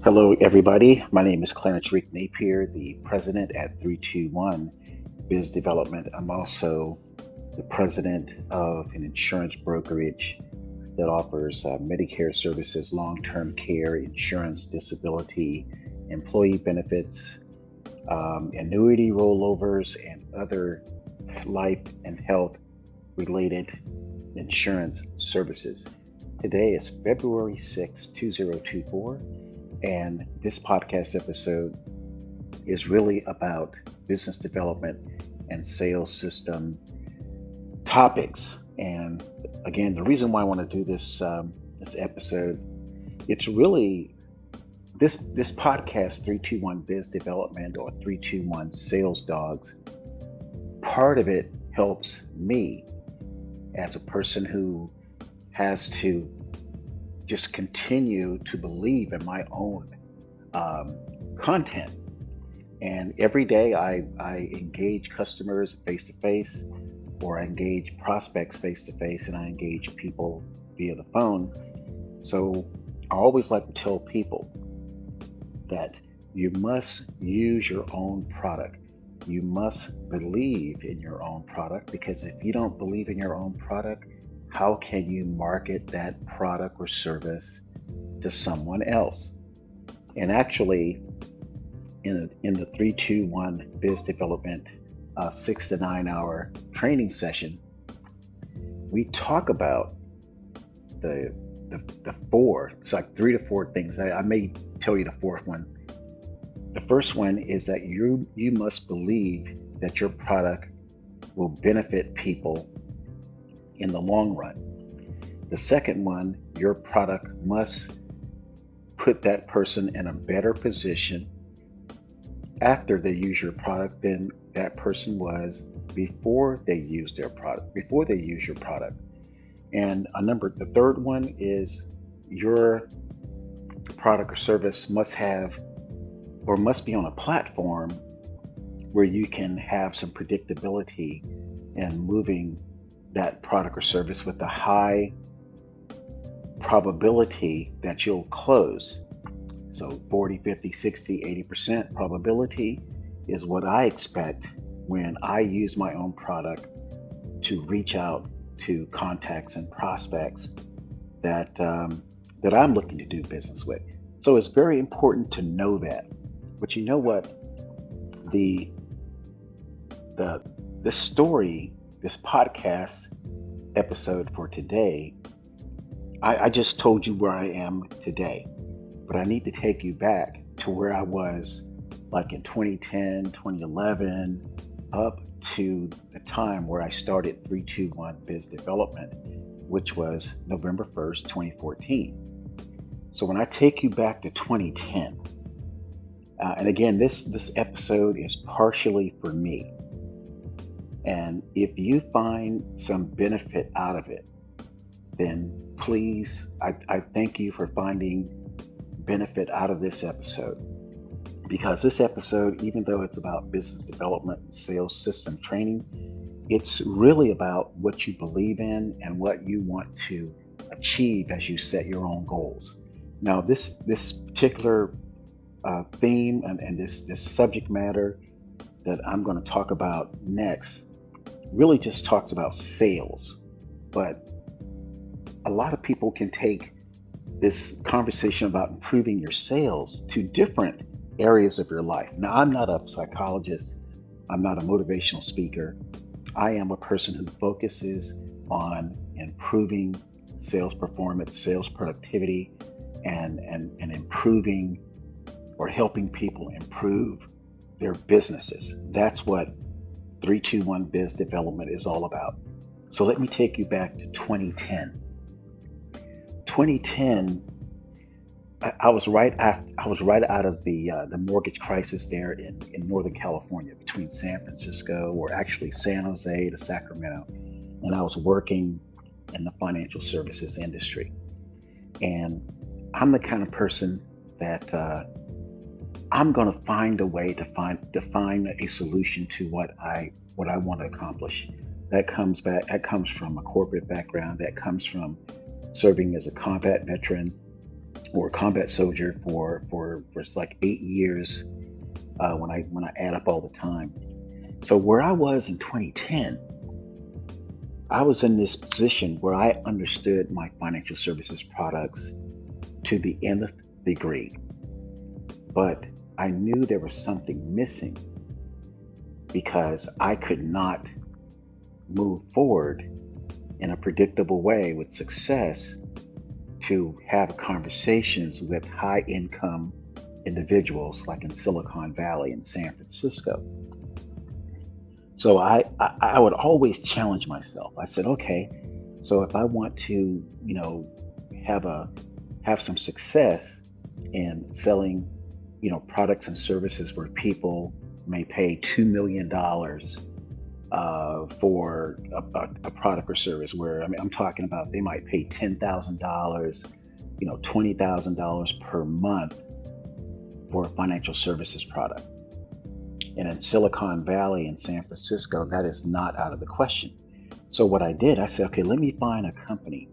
Hello, everybody. My name is Clarence Rick Napier, the president at 321 Biz Development. I'm also the president of an insurance brokerage that offers Medicare services, long term care, insurance, disability, employee benefits, annuity rollovers, and other life and health related insurance services. Today is February 6th, 2024. And this podcast episode is really about business development and sales system topics. And again, the reason why I want to do this episode, it's really this podcast 321 Biz Development or 321 Sales Dogs. Part of it helps me as a person who has to just continue to believe in my own um, content. And every day I engage customers face to face, or I engage prospects face to face, and I engage people via the phone. So I always like to tell people that you must use your own product. You must believe in your own product, because if you don't believe in your own product, how can you market that product or service to someone else? And actually, in the 321 Biz Development 6 to 9 hour training session, we talk about the, the four, it's like 3 to 4 things. I may tell you the fourth one. The first one is that you must believe that your product will benefit people in the long run. The second one, your product must put that person in a better position after they use your product than that person was before they used their product, before they use your product. And the third one is your product or service must have or must be on a platform where you can have some predictability in moving that product or service with a high probability that you'll close. So 40, 50, 60, 80% probability is what I expect when I use my own product to reach out to contacts and prospects that I'm looking to do business with. So it's very important to know that. But you know what? The the this story, this podcast episode for today, I just told you where I am today, but I need to take you back to where I was like in 2010, 2011, up to the time where I started 321 Biz Development, which was November 1st, 2014. So when I take you back to 2010, and again, this episode is partially for me. And if you find some benefit out of it, then please, I thank you for finding benefit out of this episode. Because this episode, even though it's about business development and sales system training, it's really about what you believe in and what you want to achieve as you set your own goals. Now, this particular theme and this subject matter that I'm going to talk about next really just talks about sales. But a lot of people can take this conversation about improving your sales to different areas of your life. Now, I'm not a psychologist, I'm not a motivational speaker. I am a person who focuses on improving sales performance, sales productivity, and improving or helping people improve their businesses. That's what 321 Biz Development is all about. So let me take you back to 2010. 2010, I was right after, I was right out of the mortgage crisis there in Northern California, between San Francisco, or actually San Jose to Sacramento, and I was working in the financial services industry. And I'm the kind of person that I'm going to find a way to find a solution to what I want to accomplish. That comes from a corporate background. That comes from serving as a combat veteran or a combat soldier for like 8 years when I add up all the time. So where I was in 2010, I was in this position where I understood my financial services products to the nth degree, but I knew there was something missing because I could not move forward in a predictable way with success to have conversations with high income individuals like in Silicon Valley and San Francisco. So I would always challenge myself. I said, okay, so if I want to, have a have some success in selling, products and services where people may pay $2 million for a product or service, where I'm talking about they might pay $10,000, $20,000 per month for a financial services product. And in Silicon Valley and San Francisco, that is not out of the question. So what I did, I said, okay, let me find a company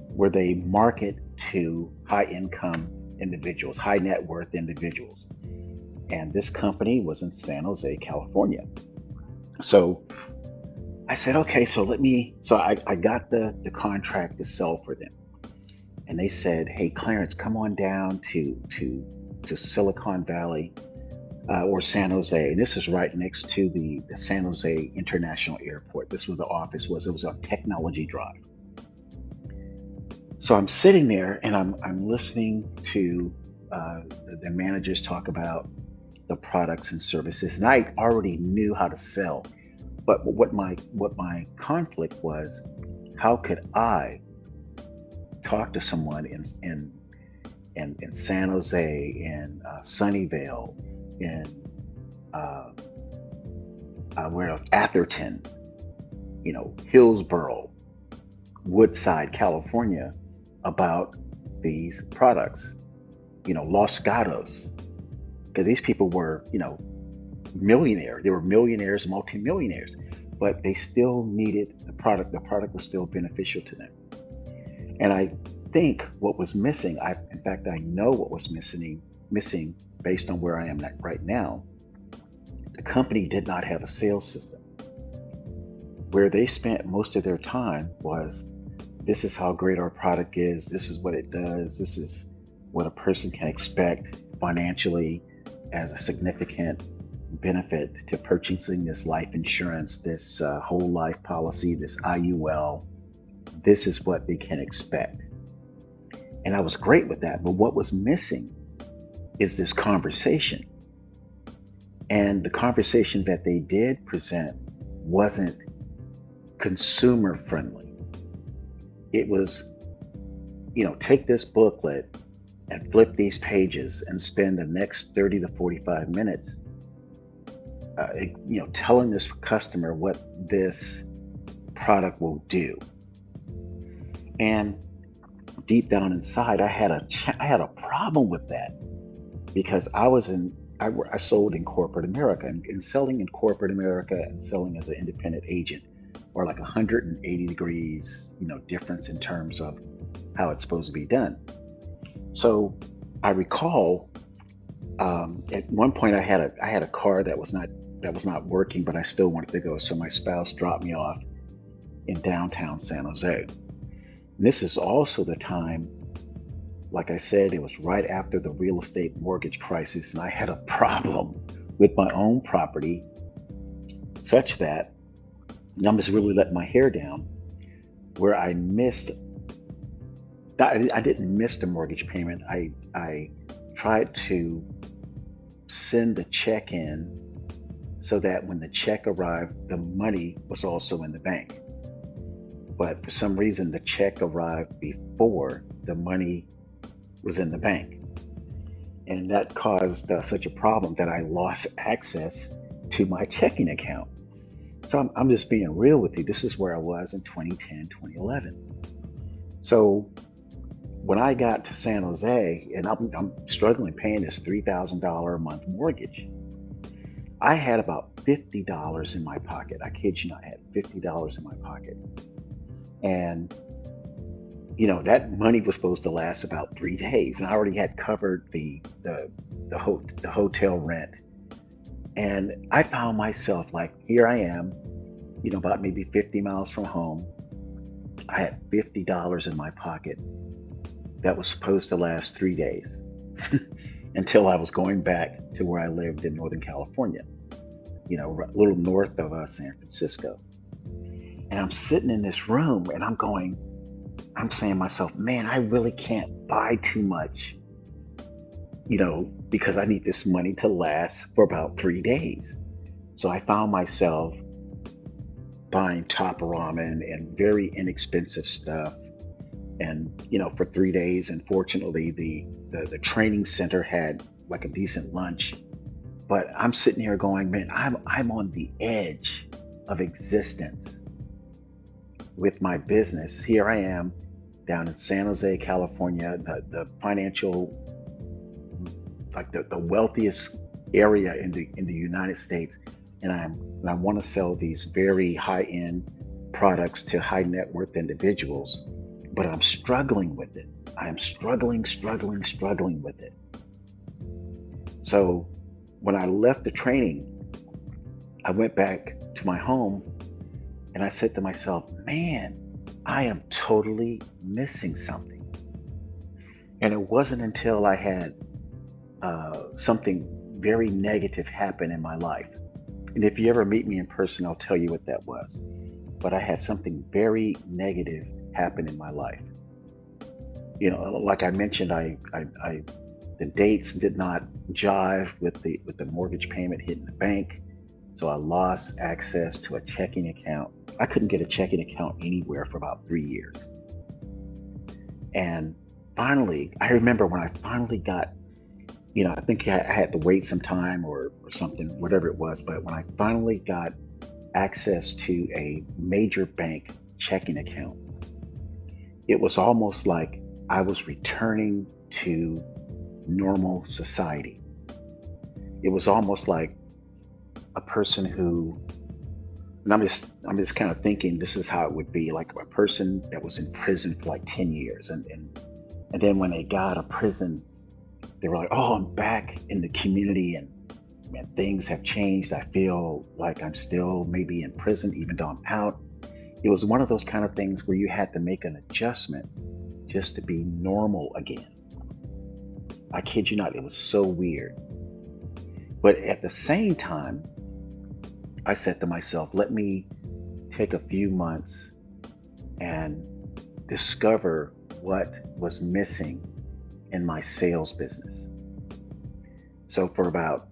where they market to high income individuals, high net worth individuals. And this company was in San Jose, California. So I said, okay, so I got the contract to sell for them. And they said, hey, Clarence, come on down to Silicon Valley or San Jose. And this is right next to the San Jose International Airport. This was the office was. It was a technology drive. So I'm sitting there and I'm listening to the managers talk about the products and services, and I already knew how to sell. But what my conflict was, how could I talk to someone in San Jose, in Sunnyvale, in where else? Atherton, Hillsboro, Woodside, California, about these products, Los Gatos, because these people were, millionaire. They were millionaires, multimillionaires, but they still needed the product. The product was still beneficial to them. And I think what was missing, in fact, I know what was missing based on where I am right now. The company did not have a sales system. Where they spent most of their time was, this is how great our product is. This is what it does. This is what a person can expect financially as a significant benefit to purchasing this life insurance, this whole life policy, this IUL. This is what they can expect. And I was great with that. But what was missing is this conversation. And the conversation that they did present wasn't consumer friendly. It was, take this booklet and flip these pages and spend the next 30 to 45 minutes, telling this customer what this product will do. And deep down inside, I had a problem with that, because I sold in corporate America, and selling in corporate America and selling as an independent agent are like 180 degrees, difference in terms of how it's supposed to be done. So I recall at one point I had a car that was not working, but I still wanted to go. So my spouse dropped me off in downtown San Jose. And this is also the time, like I said, it was right after the real estate mortgage crisis, and I had a problem with my own property, such that I'm just really letting my hair down, where I didn't miss the mortgage payment. I tried to send the check in so that when the check arrived, the money was also in the bank. But for some reason, the check arrived before the money was in the bank. And that caused such a problem that I lost access to my checking account. So I'm just being real with you. This is where I was in 2010, 2011. So when I got to San Jose, and I'm struggling paying this $3,000 a month mortgage, I had about $50 in my pocket. I kid you not, I had $50 in my pocket. And that money was supposed to last about 3 days, and I already had covered the hotel rent. And I found myself like, here I am, about maybe 50 miles from home. I had $50 in my pocket that was supposed to last 3 days until I was going back to where I lived in Northern California, a little north of San Francisco. And I'm sitting in this room and I'm saying to myself, man, I really can't buy too much, because I need this money to last for about 3 days. So I found myself buying top ramen and very inexpensive stuff. And, for 3 days. And fortunately, the training center had like a decent lunch. But I'm sitting here going, man, I'm on the edge of existence with my business. Here I am down in San Jose, California, the financial, like the wealthiest area in the United States, and I want to sell these very high end products to high net worth individuals, but I'm struggling with it. I am struggling with it. So when I left the training, I went back to my home and I said to myself, man, I am totally missing something. And it wasn't until I had something very negative happen in my life. And if you ever meet me in person, I'll tell you what that was. But I had something very negative happen in my life. Like I mentioned, the dates did not jive with the mortgage payment hitting the bank. So I lost access to a checking account. I couldn't get a checking account anywhere for about 3 years. And finally, I remember when I finally got, I think I had to wait some time or something, whatever it was. But when I finally got access to a major bank checking account, it was almost like I was returning to normal society. It was almost like a person who, and I'm just kind of thinking this is how it would be, like a person that was in prison for like 10 years. And then when they got out of prison, they were like, oh, I'm back in the community and man, things have changed. I feel like I'm still maybe in prison, even though I'm out. It was one of those kind of things where you had to make an adjustment just to be normal again. I kid you not, it was so weird. But at the same time, I said to myself, let me take a few months and discover what was missing in my sales business. So for about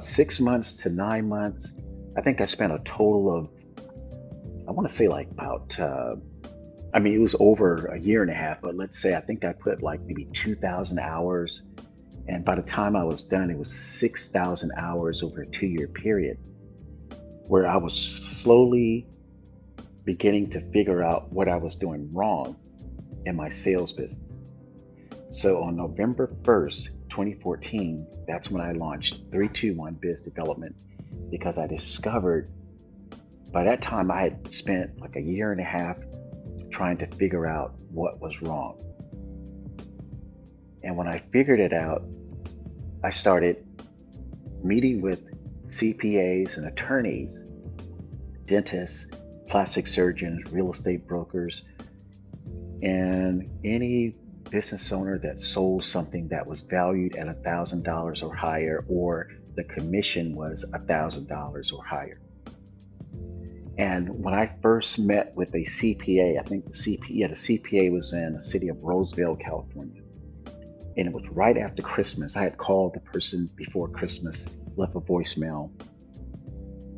6 months to 9 months, I think I spent a total of, I want to say like about, it was over a year and a half, but let's say I think I put like maybe 2,000 hours. And by the time I was done, it was 6,000 hours over a 2-year period, where I was slowly beginning to figure out what I was doing wrong in my sales business. So on November 1st, 2014, that's when I launched 321 Biz Development, because I discovered by that time I had spent like a year and a half trying to figure out what was wrong. And when I figured it out, I started meeting with CPAs and attorneys, dentists, plastic surgeons, real estate brokers, and any business owner that sold something that was valued at $1,000 or higher, or the commission was $1,000 or higher. And when I first met with a CPA, I think the CPA was in the city of Roseville, California. And it was right after Christmas. I had called the person before Christmas, left a voicemail.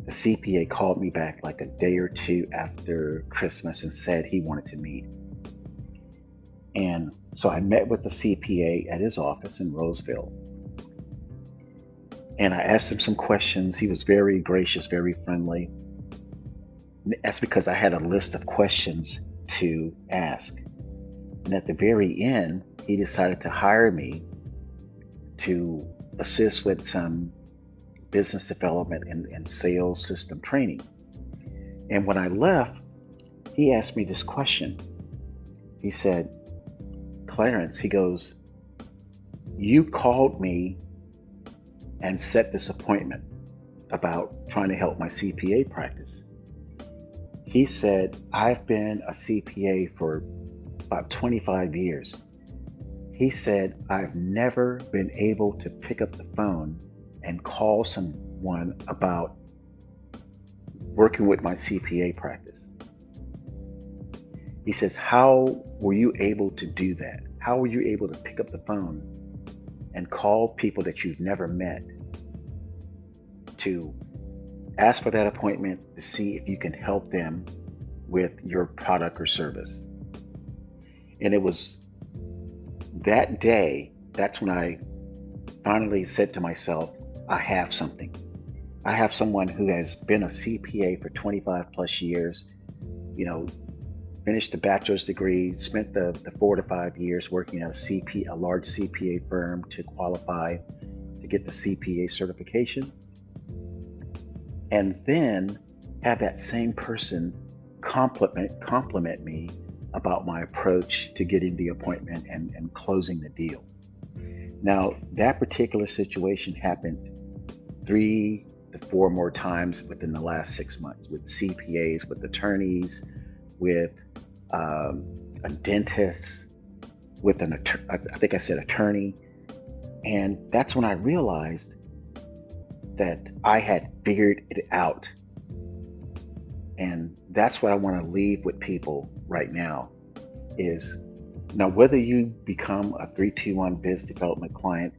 The CPA called me back like a day or two after Christmas and said he wanted to meet. And so I met with the CPA at his office in Roseville. And I asked him some questions. He was very gracious, very friendly. That's because I had a list of questions to ask. And at the very end, he decided to hire me to assist with some business development and sales system training. And when I left, he asked me this question. He said, Clarence, he goes, you called me and set this appointment about trying to help my CPA practice. He said, I've been a CPA for about 25 years. He said, I've never been able to pick up the phone and call someone about working with my CPA practice. He says, how were you able to do that? How were you able to pick up the phone and call people that you've never met to ask for that appointment to see if you can help them with your product or service? And it was that day, that's when I finally said to myself, I have something. I have someone who has been a CPA for 25 plus years, finished a bachelor's degree, spent the 4 to 5 years working at a large CPA firm to qualify to get the CPA certification. And then have that same person compliment me about my approach to getting the appointment and closing the deal. Now, that particular situation happened 3 to 4 more times within the last 6 months with CPAs, with attorneys, with a dentist, with I think I said attorney. And that's when I realized that I had figured it out. And that's what I want to leave with people right now is, now whether you become a 321 Biz Development client,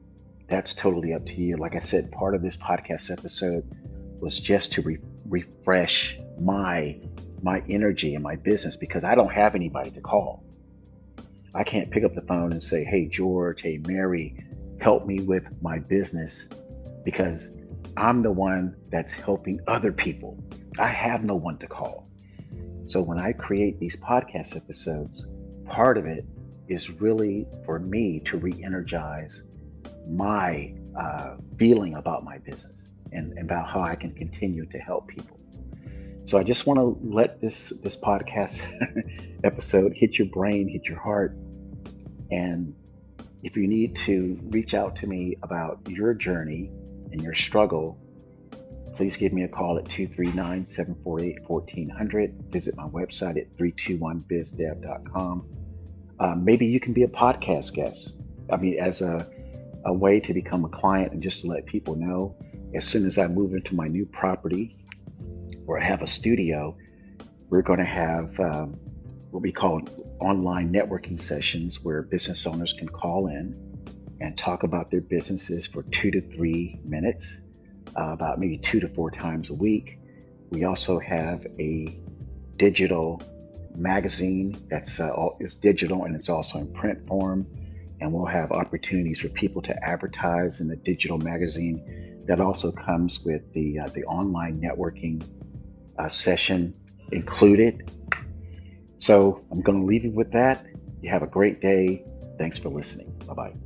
that's totally up to you. Like I said, part of this podcast episode was just to refresh my energy in my business, because I don't have anybody to call. I can't pick up the phone and say, hey George, hey Mary, help me with my business, because I'm the one that's helping other people. I have no one to call. So when I create these podcast episodes, part of it is really for me to re-energize my feeling about my business and about how I can continue to help people. So I just want to let this podcast episode hit your brain, hit your heart. And if you need to reach out to me about your journey and your struggle, please give me a call at 239-748-1400. Visit my website at 321bizdev.com. Maybe you can be a podcast guest. As a way to become a client and just to let people know, as soon as I move into my new property or have a studio, we're going to have what we call online networking sessions where business owners can call in and talk about their businesses for 2 to 3 minutes, about maybe 2 to 4 times a week. We also have a digital magazine that's is digital and it's also in print form, and we'll have opportunities for people to advertise in the digital magazine. That also comes with the online networking session included. So I'm going to leave you with that. You have a great day. Thanks for listening. Bye-bye.